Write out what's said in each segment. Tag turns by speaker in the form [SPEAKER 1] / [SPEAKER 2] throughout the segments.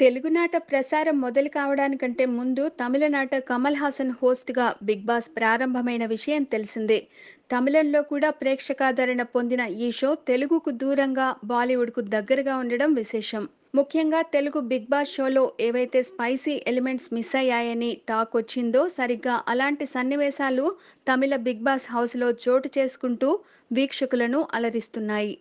[SPEAKER 1] తెలుగునాట ప్రసారం మొదలు కావడానికంటే ముందు తమిళనాట కమల్ హాసన్ హోస్ట్గా బిగ్ బాస్ ప్రారంభమైన విషయం తెలిసిందే. తమిళంలో కూడా ప్రేక్షకాదరణ పొందిన ఈ షో తెలుగుకు దూరంగా బాలీవుడ్కు దగ్గరగా ఉండడం విశేషం. ముఖ్యంగా తెలుగు బిగ్ బాస్ షోలో ఏవైతే స్పైసీ ఎలిమెంట్స్ మిస్ అయ్యాయని టాక్ వచ్చిందో సరిగ్గా అలాంటి సన్నివేశాలు తమిళ బిగ్ బాస్ హౌస్లో చోటు చేసుకుంటూ వీక్షకులను అలరిస్తున్నాయి.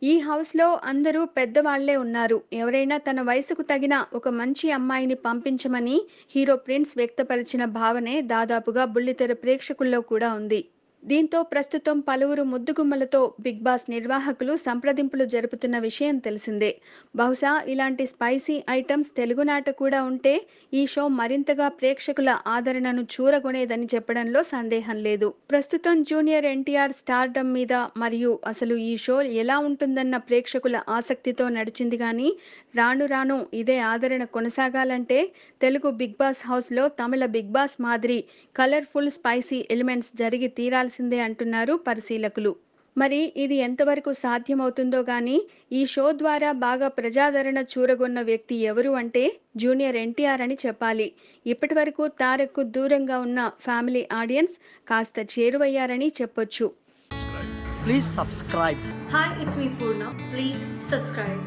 [SPEAKER 1] ఈ హౌస్‌లో అందరూ పెద్దవాళ్లే ఉన్నారు. ఎవరైనా తన వయసుకు తగిన ఒక మంచి అమ్మాయిని పంపించమని హీరో ప్రిన్స్ వ్యక్తపరిచిన భావనే దాదాపుగా బుల్లితెర ప్రేక్షకుల్లో కూడా ఉంది. దీంతో ప్రస్తుతం పలువురు ముద్దుగుమ్మలతో బిగ్ బాస్ నిర్వాహకులు సంప్రదింపులు జరుపుతున్న విషయం తెలిసిందే. బహుశా ఇలాంటి స్పైసీ ఐటమ్స్ తెలుగునాట కూడా ఉంటే ఈ షో మరింతగా ప్రేక్షకుల ఆదరణను చూరగొనేదని చెప్పడంలో సందేహం లేదు. ప్రస్తుతం జూనియర్ ఎన్టీఆర్ స్టార్డమ్ మీద మరియు అసలు ఈ షో ఎలా ఉంటుందన్న ప్రేక్షకుల ఆసక్తితో నడిచింది కానీ రాను రాను ఇదే ఆదరణ కొనసాగాలంటే తెలుగు బిగ్ బాస్ హౌస్లో తమిళ బిగ్ బాస్ మాదిరి కలర్ఫుల్ స్పైసీ ఎలిమెంట్స్ జరిగి తీరాల్సిందే అంటున్నారు పరిశీలకులు. మరి ఇది ఎంతవరకు సాధ్యమవుతుందో గానీ ఈ షో ద్వారా బాగా ప్రజాదరణ చూరగొన్న వ్యక్తి ఎవరు అంటే జూనియర్ ఎన్టీఆర్ అని చెప్పాలి. ఇప్పటివరకు తారక్కు దూరంగా ఉన్న ఫ్యామిలీ ఆడియన్స్ కాస్త చేరువయ్యారని చెప్పొచ్చు.
[SPEAKER 2] Please subscribe.
[SPEAKER 3] Hi, it's me Purna. Please subscribe.